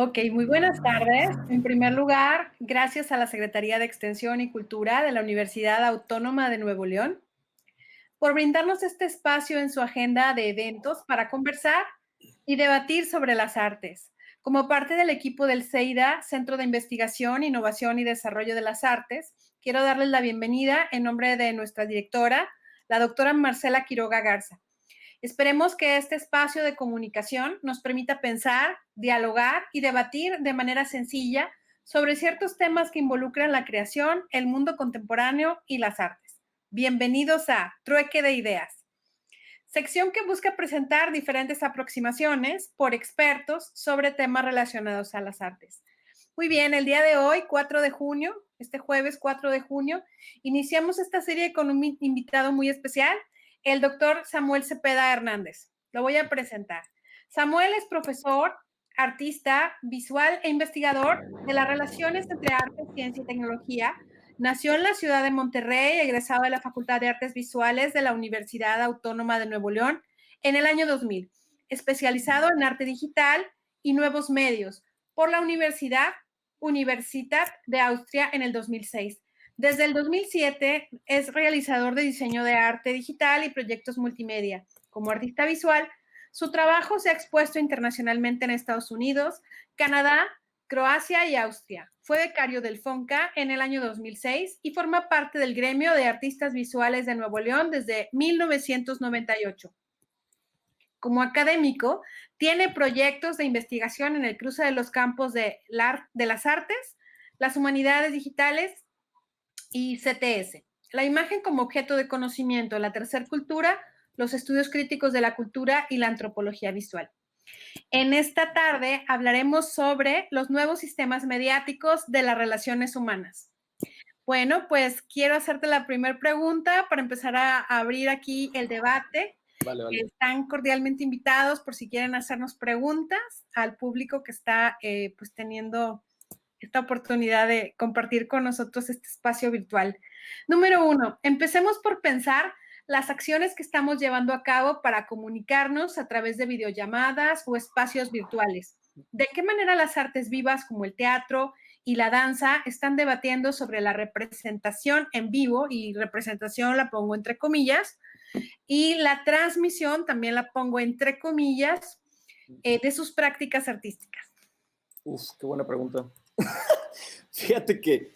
Ok, muy buenas tardes. En primer lugar, gracias a la Secretaría de Extensión y Cultura de la Universidad Autónoma de Nuevo León por brindarnos este espacio en su agenda de eventos para conversar y debatir sobre las artes. Como parte del equipo del CEIDA, Centro de Investigación, Innovación y Desarrollo de las Artes, quiero darles la bienvenida en nombre de nuestra directora, la doctora Marcela Quiroga Garza. Esperemos que este espacio de comunicación nos permita pensar, dialogar y debatir de manera sencilla sobre ciertos temas que involucran la creación, el mundo contemporáneo y las artes. Bienvenidos a Trueque de Ideas, sección que busca presentar diferentes aproximaciones por expertos sobre temas relacionados a las artes. Muy bien, el día de hoy, 4 de junio, este jueves 4 de junio, iniciamos esta serie con un invitado muy especial, el doctor Samuel Cepeda Hernández. Lo voy a presentar. Samuel es profesor, artista, visual e investigador de las relaciones entre arte, ciencia y tecnología. Nació en la ciudad de Monterrey, egresado de la Facultad de Artes Visuales de la Universidad Autónoma de Nuevo León en el año 2000, especializado en arte digital y nuevos medios por la Universitat de Austria en el 2006. Desde el 2007 es realizador de diseño de arte digital y proyectos multimedia. Como artista visual, su trabajo se ha expuesto internacionalmente en Estados Unidos, Canadá, Croacia y Austria. Fue becario del FONCA en el año 2006 y forma parte del gremio de artistas visuales de Nuevo León desde 1998. Como académico, tiene proyectos de investigación en el cruce de los campos de las artes, las humanidades digitales y CTS. La imagen como objeto de conocimiento, la tercera cultura, los estudios críticos de la cultura y la antropología visual. En esta tarde hablaremos sobre los nuevos sistemas mediáticos de las relaciones humanas. Bueno, pues quiero hacerte la primera pregunta para empezar a abrir aquí el debate. Vale. Están cordialmente invitados por si quieren hacernos preguntas al público que está pues teniendo esta oportunidad de compartir con nosotros este espacio virtual. Número 1, empecemos por pensar las acciones que estamos llevando a cabo para comunicarnos a través de videollamadas o espacios virtuales. ¿De qué manera las artes vivas como el teatro y la danza están debatiendo sobre la representación en vivo, y representación la pongo entre comillas, y la transmisión también la pongo entre comillas, de sus prácticas artísticas? Qué buena pregunta. Fíjate que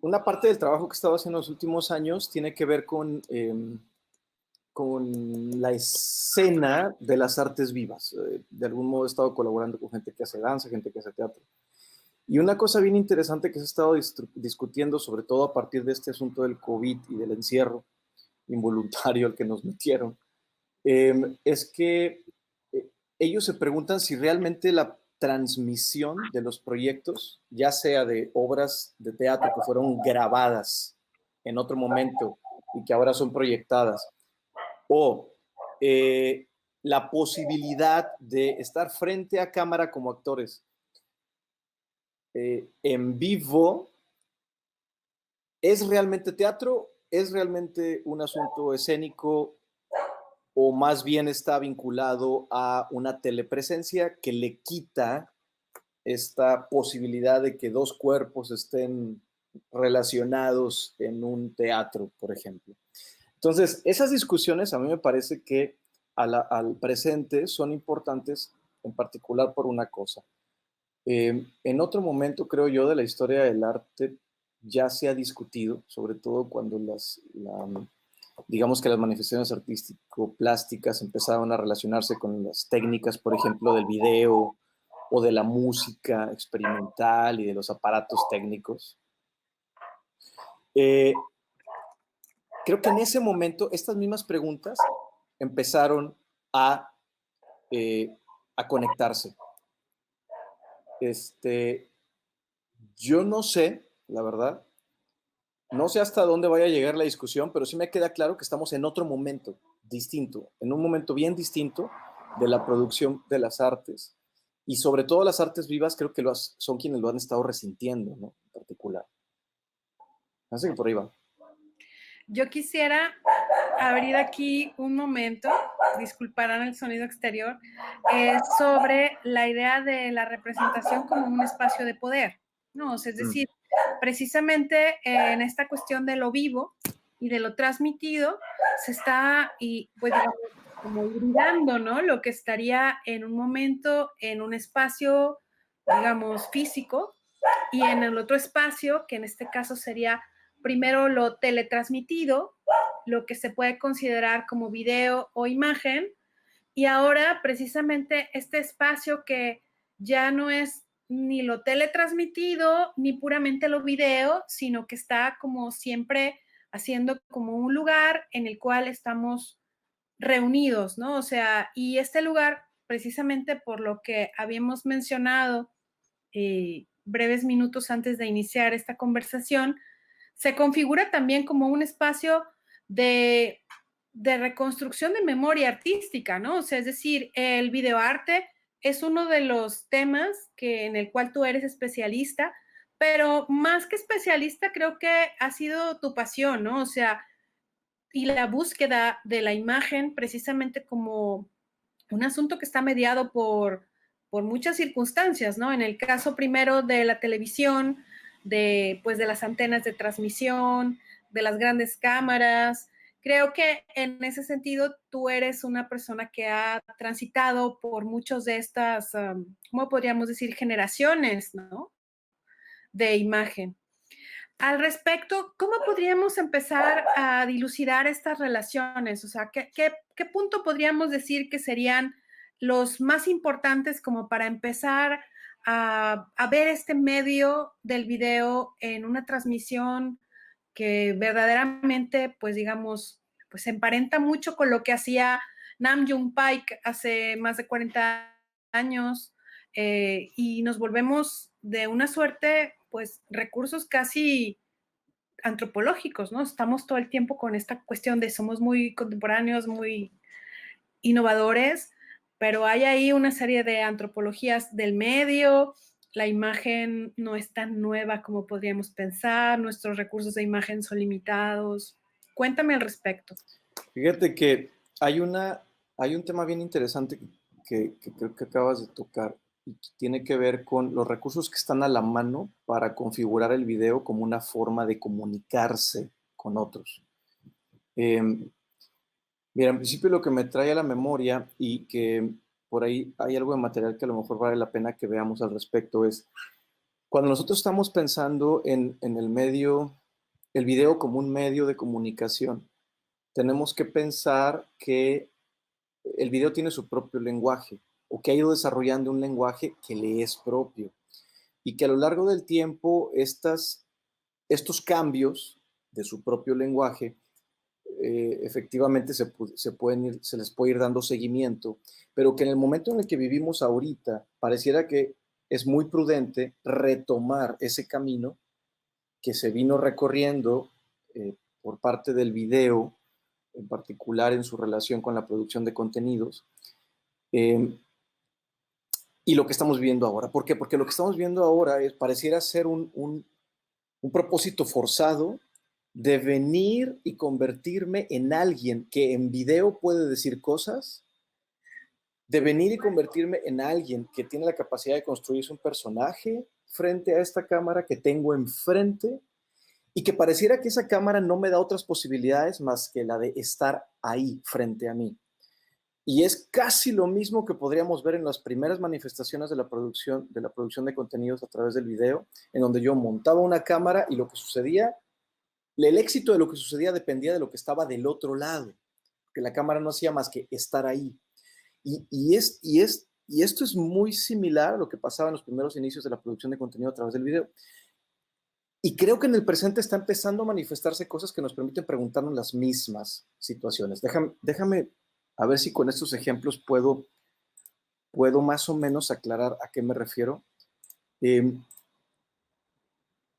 una parte del trabajo que he estado haciendo en los últimos años tiene que ver con la escena de las artes vivas. De algún modo he estado colaborando con gente que hace danza, gente que hace teatro. Y una cosa bien interesante que se ha estado discutiendo, sobre todo a partir de este asunto del COVID y del encierro involuntario al que nos metieron, es que ellos se preguntan si realmente la transmisión de los proyectos, ya sea de obras de teatro que fueron grabadas en otro momento y que ahora son proyectadas, o la posibilidad de estar frente a cámara como actores en vivo, ¿es realmente teatro? ¿Es realmente un asunto escénico? ¿O más bien está vinculado a una telepresencia que le quita esta posibilidad de que dos cuerpos estén relacionados en un teatro, por ejemplo? Entonces, esas discusiones a mí me parece que al presente son importantes, en particular por una cosa. En otro momento, creo yo, de la historia del arte ya se ha discutido, sobre todo cuando digamos que las manifestaciones artístico-plásticas empezaron a relacionarse con las técnicas, por ejemplo, del video o de la música experimental y de los aparatos técnicos. Creo que en ese momento estas mismas preguntas empezaron a conectarse. Yo no sé, la verdad, no sé hasta dónde vaya a llegar la discusión, pero sí me queda claro que estamos en otro momento distinto, en un momento bien distinto de la producción de las artes, y sobre todo las artes vivas creo que son quienes lo han estado resintiendo, ¿no? En particular. Así que por ahí va. Yo quisiera abrir aquí un momento disculparán el sonido exterior, sobre la idea de la representación como un espacio de poder, ¿no? O sea, es decir, precisamente en esta cuestión de lo vivo y de lo transmitido, se está, y pues digamos, como hibridando, ¿no? Lo que estaría en un momento en un espacio, digamos, físico, y en el otro espacio, que en este caso sería primero lo teletransmitido, lo que se puede considerar como video o imagen, y ahora precisamente este espacio que ya no es ni lo teletransmitido ni puramente lo video, sino que está como siempre haciendo como un lugar en el cual estamos reunidos, ¿no? O sea, y este lugar, precisamente por lo que habíamos mencionado breves minutos antes de iniciar esta conversación, se configura también como un espacio de, de reconstrucción de memoria artística, ¿no? O sea, es decir, el videoarte es uno de los temas en el cual tú eres especialista, pero más que especialista, creo que ha sido tu pasión, ¿no? O sea, y la búsqueda de la imagen precisamente como un asunto que está mediado por muchas circunstancias, ¿no? En el caso primero de la televisión, pues, de las antenas de transmisión, de las grandes cámaras. Creo que en ese sentido tú eres una persona que ha transitado por muchos de estas, ¿cómo podríamos decir? Generaciones, ¿no? De imagen. Al respecto, ¿cómo podríamos empezar a dilucidar estas relaciones? O sea, ¿qué punto podríamos decir que serían los más importantes como para empezar a ver este medio del video en una transmisión que verdaderamente, pues digamos, pues se emparenta mucho con lo que hacía Nam June Paik hace más de 40 años, y nos volvemos de una suerte, pues recursos casi antropológicos, ¿no? Estamos todo el tiempo con esta cuestión de somos muy contemporáneos, muy innovadores, pero hay ahí una serie de antropologías del medio, la imagen no es tan nueva como podríamos pensar, nuestros recursos de imagen son limitados. Cuéntame al respecto. Fíjate que hay un tema bien interesante que creo que acabas de tocar y que tiene que ver con los recursos que están a la mano para configurar el video como una forma de comunicarse con otros. Eh, Mira, en principio lo que me trae a la memoria y que por ahí hay algo de material que a lo mejor vale la pena que veamos al respecto es cuando nosotros estamos pensando en el medio, el video como un medio de comunicación, tenemos que pensar que el video tiene su propio lenguaje o que ha ido desarrollando un lenguaje que le es propio y que a lo largo del tiempo estos cambios de su propio lenguaje efectivamente se les puede ir dando seguimiento, pero que en el momento en el que vivimos ahorita pareciera que es muy prudente retomar ese camino que se vino recorriendo por parte del video, en particular en su relación con la producción de contenidos, eh, y lo que estamos viendo ahora. ¿Por qué? Porque lo que estamos viendo ahora pareciera ser un propósito forzado de venir y convertirme en alguien que en video puede decir cosas, de venir y convertirme en alguien que tiene la capacidad de construirse un personaje frente a esta cámara que tengo enfrente y que pareciera que esa cámara no me da otras posibilidades más que la de estar ahí frente a mí. Y es casi lo mismo que podríamos ver en las primeras manifestaciones de la producción de contenidos a través del video, en donde yo montaba una cámara y lo que sucedía, el éxito de lo que sucedía dependía de lo que estaba del otro lado, que la cámara no hacía más que estar ahí. Y esto es muy similar a lo que pasaba en los primeros inicios de la producción de contenido a través del video. Y creo que en el presente está empezando a manifestarse cosas que nos permiten preguntarnos las mismas situaciones. Déjame a ver si con estos ejemplos puedo más o menos aclarar a qué me refiero.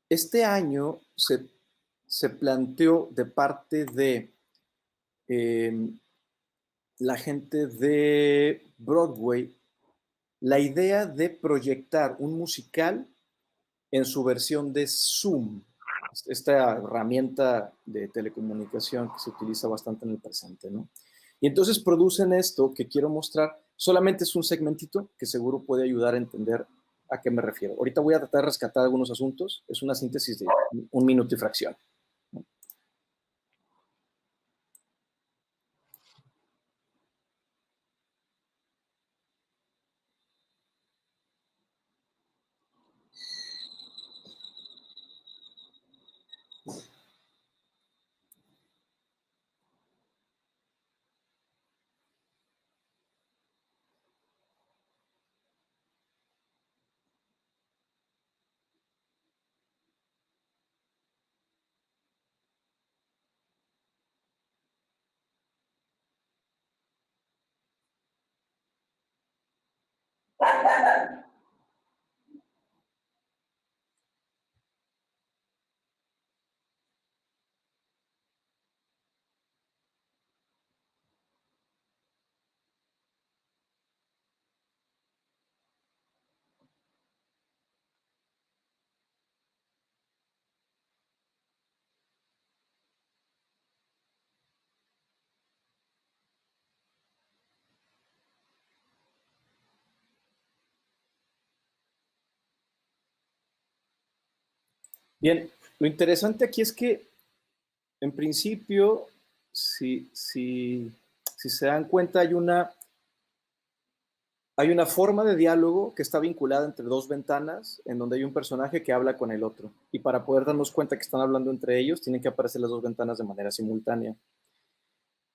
Este año se planteó de parte de la gente de Broadway la idea de proyectar un musical en su versión de Zoom, esta herramienta de telecomunicación que se utiliza bastante en el presente, ¿no? Y entonces producen esto que quiero mostrar. Solamente es un segmentito que seguro puede ayudar a entender a qué me refiero. Ahorita voy a tratar de rescatar algunos asuntos. Es una síntesis de 1 minuto y fracción. Bien, lo interesante aquí es que, en principio, si se dan cuenta, hay una forma de diálogo que está vinculada entre dos ventanas, en donde hay un personaje que habla con el otro. Y para poder darnos cuenta que están hablando entre ellos, tienen que aparecer las dos ventanas de manera simultánea.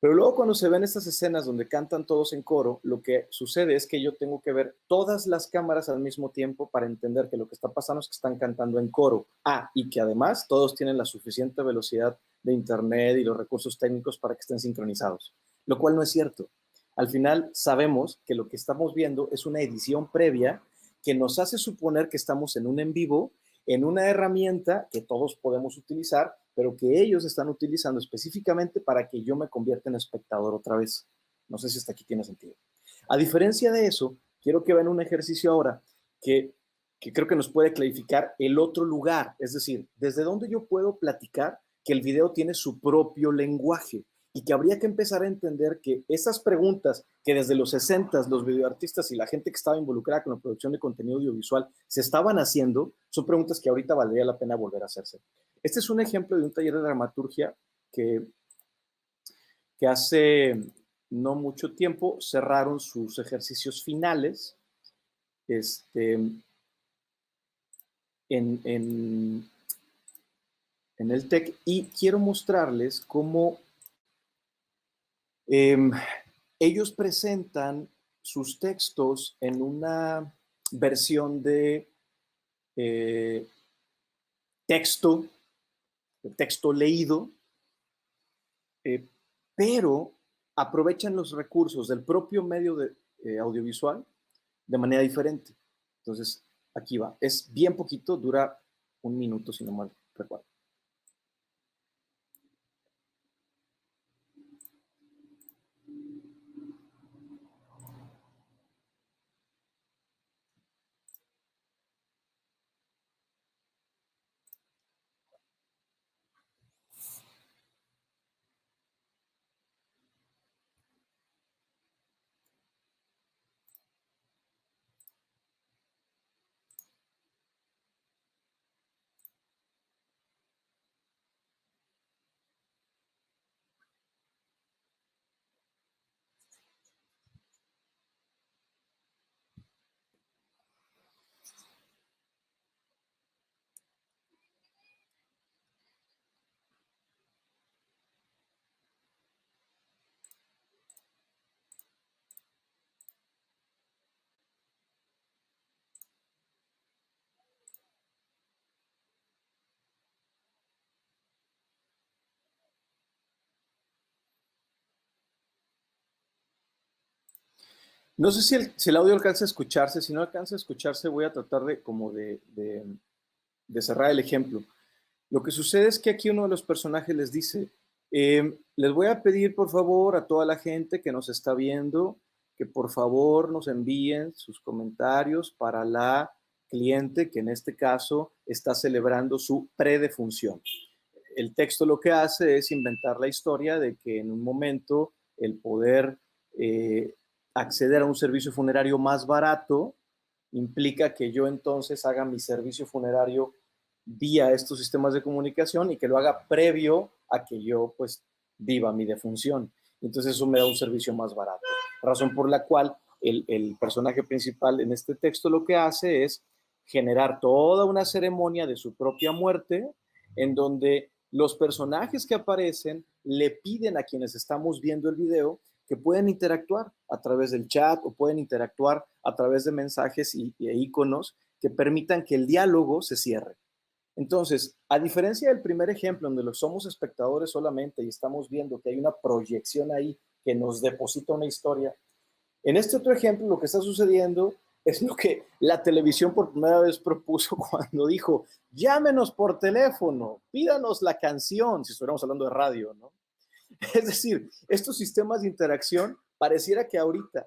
Pero luego cuando se ven estas escenas donde cantan todos en coro, lo que sucede es que yo tengo que ver todas las cámaras al mismo tiempo para entender que lo que está pasando es que están cantando en coro. Ah, y que además todos tienen la suficiente velocidad de internet y los recursos técnicos para que estén sincronizados, lo cual no es cierto. Al final sabemos que lo que estamos viendo es una edición previa que nos hace suponer que estamos en un en vivo, en una herramienta que todos podemos utilizar, pero que ellos están utilizando específicamente para que yo me convierta en espectador otra vez. No sé si hasta aquí tiene sentido. A diferencia de eso, quiero que vean un ejercicio ahora que creo que nos puede clarificar el otro lugar, es decir, desde dónde yo puedo platicar que el video tiene su propio lenguaje y que habría que empezar a entender que esas preguntas que desde los 60 los videoartistas y la gente que estaba involucrada con la producción de contenido audiovisual se estaban haciendo, son preguntas que ahorita valdría la pena volver a hacerse. Este es un ejemplo de un taller de dramaturgia que hace no mucho tiempo cerraron sus ejercicios finales en, en, en el TEC, y quiero mostrarles cómo ellos presentan sus textos en una versión de texto, de texto leído, pero aprovechan los recursos del propio medio audiovisual de manera diferente. Entonces, aquí va. Es bien poquito, dura 1 minuto, si no mal recuerdo. No sé si el audio alcanza a escucharse. Si no alcanza a escucharse, voy a tratar de cerrar el ejemplo. Lo que sucede es que aquí uno de los personajes les dice, les voy a pedir por favor a toda la gente que nos está viendo que por favor nos envíen sus comentarios para la cliente que en este caso está celebrando su predefunción. El texto lo que hace es inventar la historia de que en un momento el poder acceder a un servicio funerario más barato implica que yo entonces haga mi servicio funerario vía estos sistemas de comunicación y que lo haga previo a que yo pues viva mi defunción. Entonces eso me da un servicio más barato. Razón por la cual el personaje principal en este texto lo que hace es generar toda una ceremonia de su propia muerte en donde los personajes que aparecen le piden a quienes estamos viendo el video que pueden interactuar a través del chat o pueden interactuar a través de mensajes e iconos que permitan que el diálogo se cierre. Entonces, a diferencia del primer ejemplo, donde somos espectadores solamente y estamos viendo que hay una proyección ahí que nos deposita una historia, en este otro ejemplo lo que está sucediendo es lo que la televisión por primera vez propuso cuando dijo, llámenos por teléfono, pídanos la canción, si estuviéramos hablando de radio, ¿no? Es decir, estos sistemas de interacción pareciera que ahorita,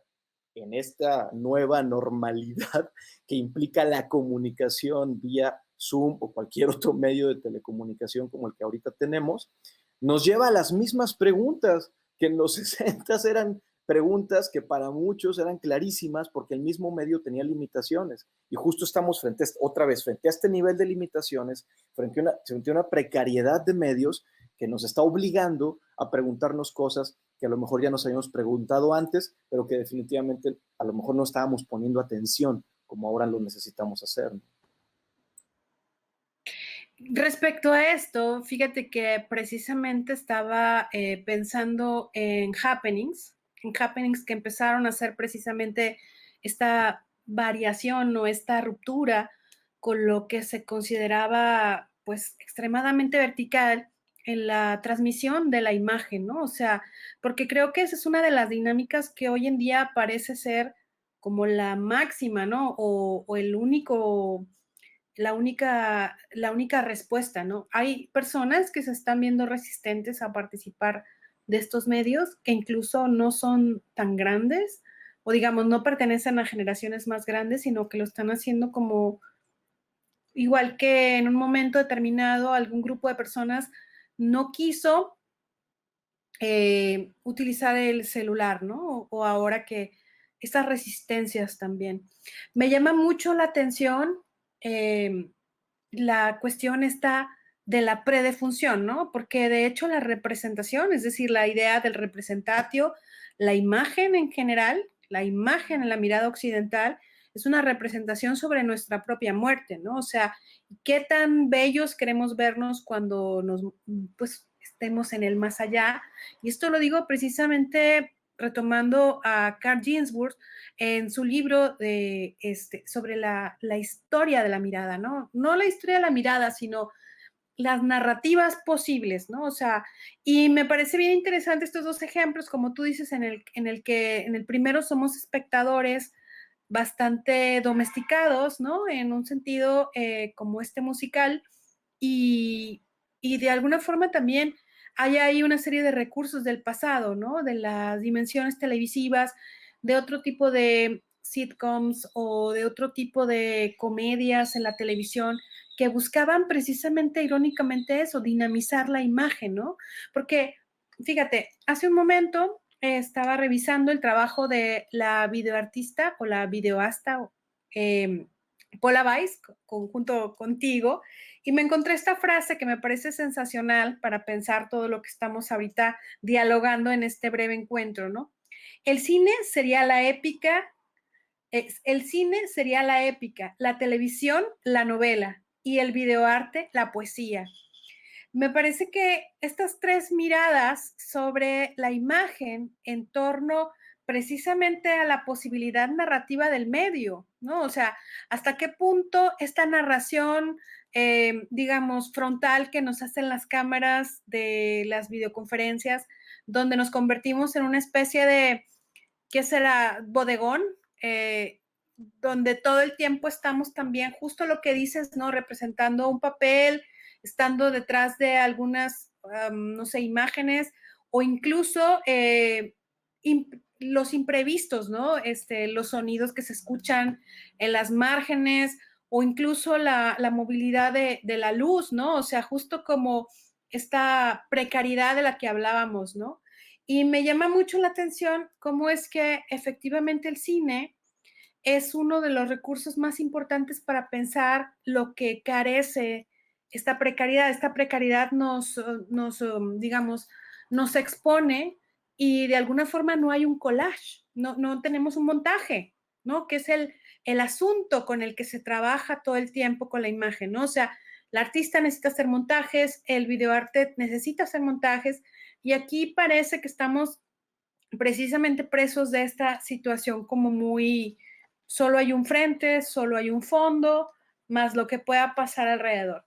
en esta nueva normalidad que implica la comunicación vía Zoom o cualquier otro medio de telecomunicación como el que ahorita tenemos, nos lleva a las mismas preguntas que en los 60 eran preguntas que para muchos eran clarísimas porque el mismo medio tenía limitaciones. Y justo estamos otra vez, frente a este nivel de limitaciones, frente a una precariedad de medios que nos está obligando a preguntarnos cosas que a lo mejor ya nos habíamos preguntado antes, pero que definitivamente a lo mejor no estábamos poniendo atención como ahora lo necesitamos hacer, ¿no? Respecto a esto, fíjate que precisamente estaba pensando en happenings que empezaron a hacer precisamente esta variación o esta ruptura con lo que se consideraba pues extremadamente vertical en la transmisión de la imagen, ¿no? O sea, porque creo que esa es una de las dinámicas que hoy en día parece ser como la máxima, ¿no? O el único la única respuesta, ¿no? Hay personas que se están viendo resistentes a participar de estos medios que incluso no son tan grandes o digamos no pertenecen a generaciones más grandes, sino que lo están haciendo como igual que en un momento determinado algún grupo de personas no quiso utilizar el celular, ¿no? O ahora que estas resistencias también. Me llama mucho la atención la cuestión está de la predefunción, ¿no? Porque de hecho la representación, es decir, la idea del representatio, la imagen en general, la imagen en la mirada occidental, es una representación sobre nuestra propia muerte, ¿no? O sea, qué tan bellos queremos vernos cuando nos, pues, estemos en el más allá. Y esto lo digo precisamente retomando a Carl Ginsburg en su libro de, sobre la historia de la mirada, ¿no? No la historia de la mirada, sino las narrativas posibles, ¿no? O sea, y me parece bien interesante estos dos ejemplos, como tú dices, en el primero somos espectadores bastante domesticados, ¿no? En un sentido como este musical, y, y de alguna forma también hay ahí una serie de recursos del pasado, ¿no? De las dimensiones televisivas, de otro tipo de sitcoms o de otro tipo de comedias en la televisión que buscaban precisamente, irónicamente, eso, dinamizar la imagen, ¿no? Porque, fíjate, hace un momento estaba revisando el trabajo de la videoartista o la videoasta Paula Weiss, junto contigo, y me encontré esta frase que me parece sensacional para pensar todo lo que estamos ahorita dialogando en este breve encuentro, ¿no? El cine sería la épica, el cine sería la épica, la televisión, la novela y el videoarte, la poesía. Me parece que estas tres miradas sobre la imagen en torno precisamente a la posibilidad narrativa del medio, ¿no? O sea, hasta qué punto esta narración, digamos, frontal que nos hacen las cámaras de las videoconferencias, donde nos convertimos en una especie de, ¿qué será? Bodegón, donde todo el tiempo estamos también, justo lo que dices, ¿no? Representando un papel, estando detrás de algunas, no sé, imágenes o incluso los imprevistos, ¿no? Los sonidos que se escuchan en las márgenes o incluso la movilidad de la luz, ¿no? O sea, justo como esta precariedad de la que hablábamos, ¿no? Y me llama mucho la atención cómo es que efectivamente el cine es uno de los recursos más importantes para pensar lo que carece esta precariedad. Esta precariedad digamos, nos expone y de alguna forma no hay un collage, no tenemos un montaje, ¿no? Que es el asunto con el que se trabaja todo el tiempo con la imagen, ¿no? O sea, el artista necesita hacer montajes, el videoarte necesita hacer montajes, y aquí parece que estamos precisamente presos de esta situación como muy, solo hay un frente, solo hay un fondo, más lo que pueda pasar alrededor.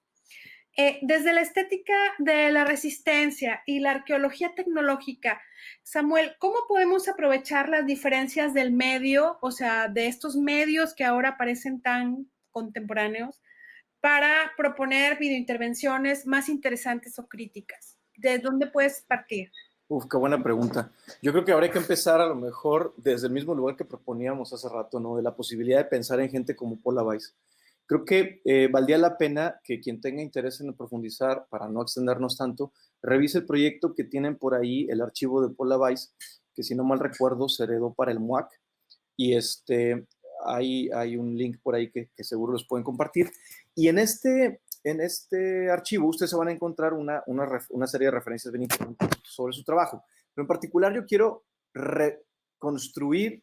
Desde la estética de la resistencia y la arqueología tecnológica, Samuel, ¿cómo podemos aprovechar las diferencias del medio, o sea, de estos medios que ahora parecen tan contemporáneos, para proponer videointervenciones más interesantes o críticas? ¿De dónde puedes partir? Uf, qué buena pregunta. Yo creo que habría que empezar a lo mejor desde el mismo lugar que proponíamos hace rato, ¿no? De la posibilidad de pensar en gente como Paula Weiss. Creo que valdría la pena que quien tenga interés en profundizar, para no extendernos tanto, revise el proyecto que tienen por ahí, el archivo de Paula Weiss, que si no mal recuerdo se heredó para el MUAC, y hay un link por ahí que seguro los pueden compartir. Y en este archivo ustedes se van a encontrar una serie de referencias bien importantes sobre su trabajo. Pero en particular yo quiero reconstruir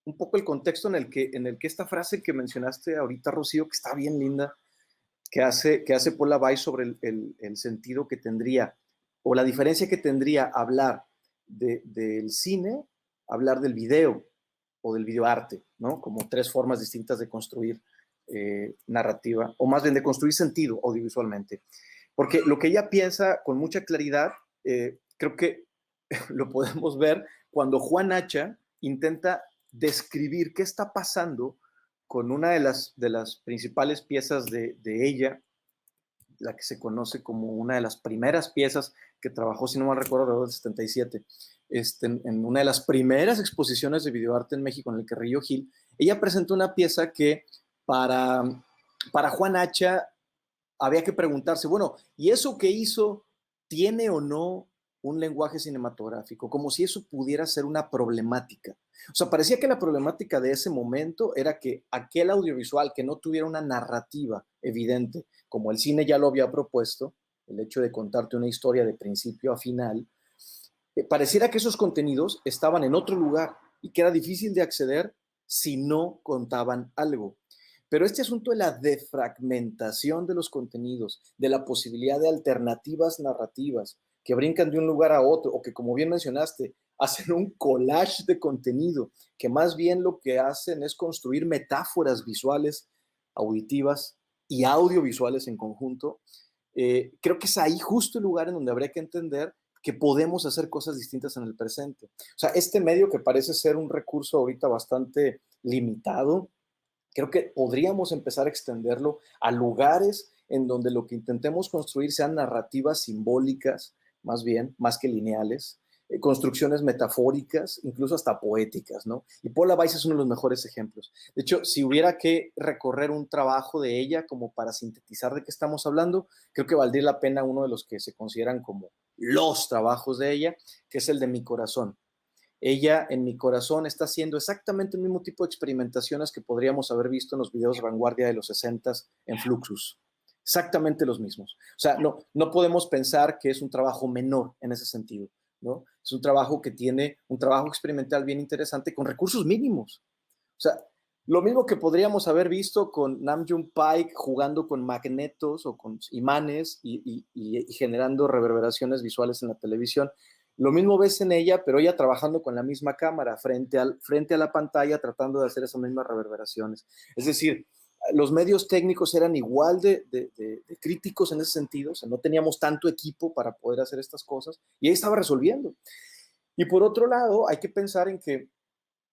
un poco el contexto en el que esta frase que mencionaste ahorita, Rocío, que está bien linda, que hace Paula Weiss sobre el sentido que tendría, o la diferencia que tendría hablar del cine, hablar del video o del videoarte, ¿no? Como tres formas distintas de construir narrativa, o más bien de construir sentido audiovisualmente. Porque lo que ella piensa con mucha claridad, creo que lo podemos ver cuando Juan Hacha intenta describir qué está pasando con una de las principales piezas de ella, la que se conoce como una de las primeras piezas que trabajó, si no mal recuerdo, alrededor del 77, en una de las primeras exposiciones de videoarte en México, en el Carrillo Gil. Ella presentó una pieza que para, para Juan Hacha había que preguntarse, bueno, ¿y eso que hizo tiene o no un lenguaje cinematográfico? Como si eso pudiera ser una problemática. O sea, parecía que la problemática de ese momento era que aquel audiovisual que no tuviera una narrativa evidente, como el cine ya lo había propuesto, el hecho de contarte una historia de principio a final, pareciera que esos contenidos estaban en otro lugar y que era difícil de acceder si no contaban algo. Pero este asunto de la defragmentación de los contenidos, de la posibilidad de alternativas narrativas que brincan de un lugar a otro, o que, como bien mencionaste, hacen un collage de contenido, que más bien lo que hacen es construir metáforas visuales, auditivas y audiovisuales en conjunto, creo que es ahí justo el lugar en donde habría que entender que podemos hacer cosas distintas en el presente. O sea, este medio que parece ser un recurso ahorita bastante limitado, creo que podríamos empezar a extenderlo a lugares en donde lo que intentemos construir sean narrativas simbólicas, más bien, más que lineales, construcciones metafóricas, incluso hasta poéticas, ¿no? Y Paula Weiss es uno de los mejores ejemplos. De hecho, si hubiera que recorrer un trabajo de ella como para sintetizar de qué estamos hablando, creo que valdría la pena uno de los que se consideran como los trabajos de ella, que es el de Mi Corazón. Ella en Mi Corazón está haciendo exactamente el mismo tipo de experimentaciones que podríamos haber visto en los videos de vanguardia de los 60s en Fluxus. Exactamente los mismos. O sea, no podemos pensar que es un trabajo menor en ese sentido, ¿no? Es un trabajo que tiene un trabajo experimental bien interesante con recursos mínimos. O sea, lo mismo que podríamos haber visto con Nam June Paik jugando con magnetos o con imanes y generando reverberaciones visuales en la televisión. Lo mismo ves en ella, pero ella trabajando con la misma cámara frente a la pantalla, tratando de hacer esas mismas reverberaciones. Es decir, los medios técnicos eran igual de críticos en ese sentido, o sea, no teníamos tanto equipo para poder hacer estas cosas, y ahí estaba resolviendo. Y por otro lado, hay que pensar en que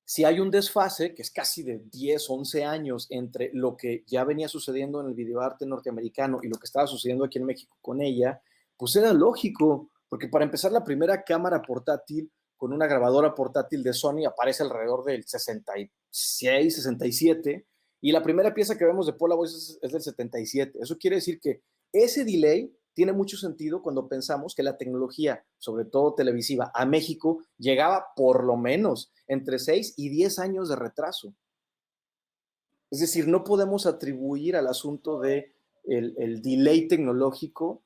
si hay un desfase, que es casi de 10, 11 años, entre lo que ya venía sucediendo en el videoarte norteamericano y lo que estaba sucediendo aquí en México con ella, pues era lógico, porque para empezar, la primera cámara portátil con una grabadora portátil de Sony aparece alrededor del 66, 67, y la primera pieza que vemos de Paula Weiss es del 77. Eso quiere decir que ese delay tiene mucho sentido cuando pensamos que la tecnología, sobre todo televisiva, a México llegaba por lo menos entre 6 y 10 años de retraso. Es decir, no podemos atribuir al asunto de el delay tecnológico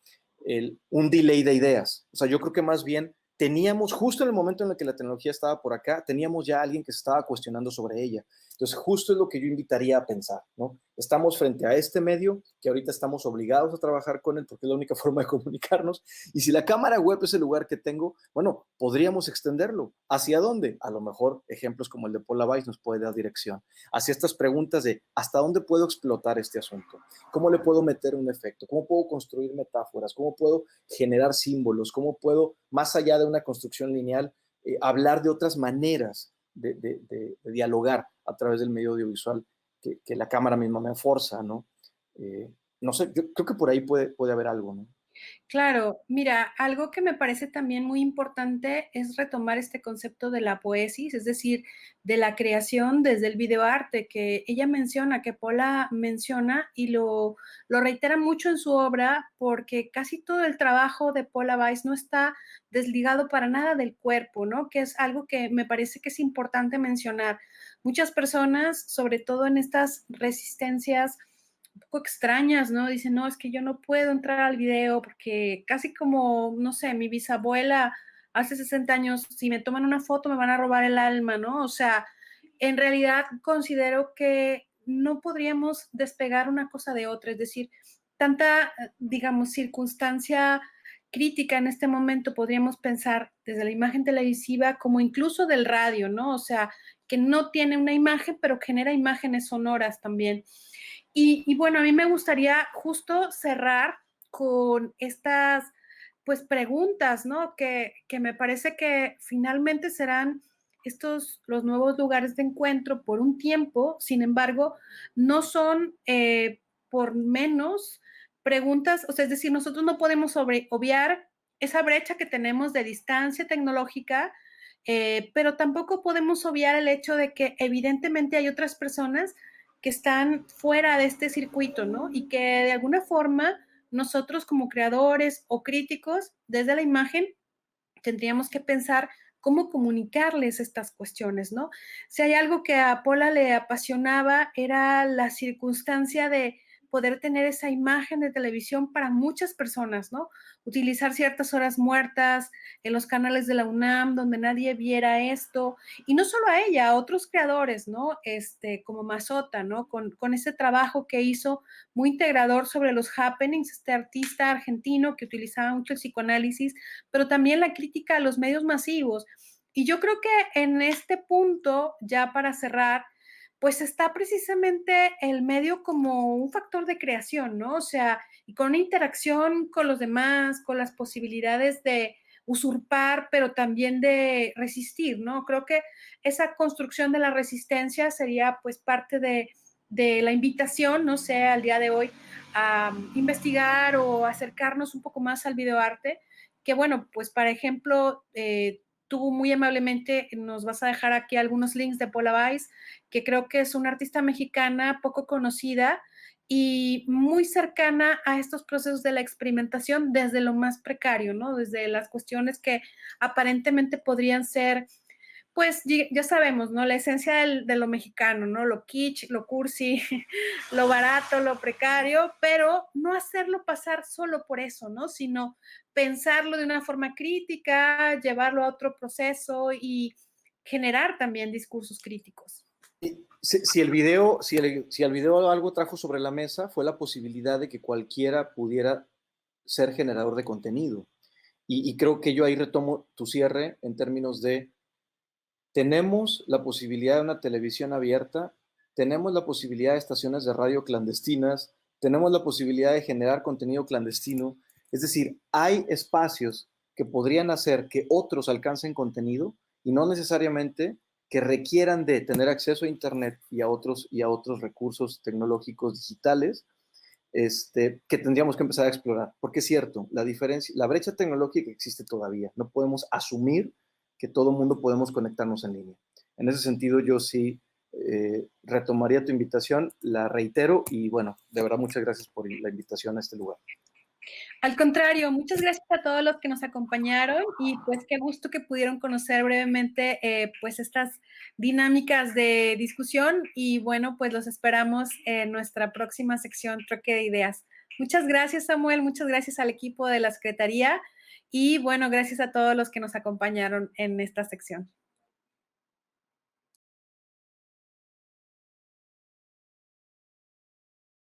un delay de ideas. O sea, yo creo que más bien teníamos, justo en el momento en el que la tecnología estaba por acá, teníamos ya a alguien que se estaba cuestionando sobre ella. Entonces, justo es lo que yo invitaría a pensar, ¿no? Estamos frente a este medio que ahorita estamos obligados a trabajar con él porque es la única forma de comunicarnos. Y si la cámara web es el lugar que tengo, bueno, podríamos extenderlo. ¿Hacia dónde? A lo mejor ejemplos como el de Paula Weiss nos puede dar dirección. Hacia estas preguntas de ¿hasta dónde puedo explotar este asunto? ¿Cómo le puedo meter un efecto? ¿Cómo puedo construir metáforas? ¿Cómo puedo generar símbolos? ¿Cómo puedo, más allá de una construcción lineal, hablar de otras maneras de dialogar a través del medio audiovisual que la cámara misma me forza, ¿no? No sé, yo creo que por ahí puede haber algo, ¿no? Claro, mira, algo que me parece también muy importante es retomar este concepto de la poesis, es decir, de la creación desde el videoarte, que ella menciona, que Paula menciona y lo reitera mucho en su obra, porque casi todo el trabajo de Paula Weiss no está desligado para nada del cuerpo, ¿no? Que es algo que me parece que es importante mencionar. Muchas personas, sobre todo en estas resistencias un poco extrañas, ¿no? Dicen, no, es que yo no puedo entrar al video porque casi como, no sé, mi bisabuela hace 60 años, si me toman una foto me van a robar el alma, ¿no? O sea, en realidad considero que no podríamos despegar una cosa de otra, es decir, tanta, digamos, circunstancia crítica en este momento podríamos pensar desde la imagen televisiva como incluso del radio, ¿no? O sea, que no tiene una imagen, pero genera imágenes sonoras también. Y bueno, a mí me gustaría justo cerrar con estas, pues, preguntas, ¿no? Que me parece que finalmente serán estos los nuevos lugares de encuentro por un tiempo, sin embargo, no son por menos preguntas, o sea, es decir, nosotros no podemos obviar esa brecha que tenemos de distancia tecnológica, pero tampoco podemos obviar el hecho de que evidentemente hay otras personas que están fuera de este circuito, ¿no? Y que de alguna forma nosotros como creadores o críticos desde la imagen tendríamos que pensar cómo comunicarles estas cuestiones, ¿no? Si hay algo que a Paula le apasionaba era la circunstancia de poder tener esa imagen de televisión para muchas personas, ¿no? Utilizar ciertas horas muertas en los canales de la UNAM donde nadie viera esto, y no solo a ella, a otros creadores, ¿no? Como Mazota, ¿no? Con ese trabajo que hizo muy integrador sobre los happenings, este artista argentino que utilizaba mucho el psicoanálisis, pero también la crítica a los medios masivos. Y yo creo que en este punto, ya para cerrar, pues está precisamente el medio como un factor de creación, ¿no? O sea, y con una interacción con los demás, con las posibilidades de usurpar, pero también de resistir, ¿no? Creo que esa construcción de la resistencia sería pues parte de la invitación, no sé, al día de hoy, a investigar o acercarnos un poco más al videoarte, que bueno, pues por ejemplo, tú muy amablemente nos vas a dejar aquí algunos links de Paula Weiss, que creo que es una artista mexicana poco conocida y muy cercana a estos procesos de la experimentación desde lo más precario, ¿no? Desde las cuestiones que aparentemente podrían ser, pues ya sabemos, ¿no? La esencia de lo mexicano, ¿no? Lo kitsch, lo cursi, lo barato, lo precario, pero no hacerlo pasar solo por eso, ¿no? Sino pensarlo de una forma crítica, llevarlo a otro proceso y generar también discursos críticos. Si el video, si el video algo trajo sobre la mesa, fue la posibilidad de que cualquiera pudiera ser generador de contenido. Y creo que yo ahí retomo tu cierre en términos de tenemos la posibilidad de una televisión abierta, tenemos la posibilidad de estaciones de radio clandestinas, tenemos la posibilidad de generar contenido clandestino. Es decir, hay espacios que podrían hacer que otros alcancen contenido y no necesariamente que requieran de tener acceso a Internet y a otros recursos tecnológicos digitales que tendríamos que empezar a explorar. Porque es cierto, la diferencia, la brecha tecnológica existe todavía. No podemos asumir que todo el mundo podemos conectarnos en línea. En ese sentido, yo sí retomaría tu invitación, la reitero y bueno, de verdad muchas gracias por la invitación a este lugar. Al contrario, muchas gracias a todos los que nos acompañaron y pues qué gusto que pudieron conocer brevemente pues estas dinámicas de discusión y bueno, pues los esperamos en nuestra próxima sección Troque de Ideas. Muchas gracias, Samuel, muchas gracias al equipo de la Secretaría y bueno, gracias a todos los que nos acompañaron en esta sección.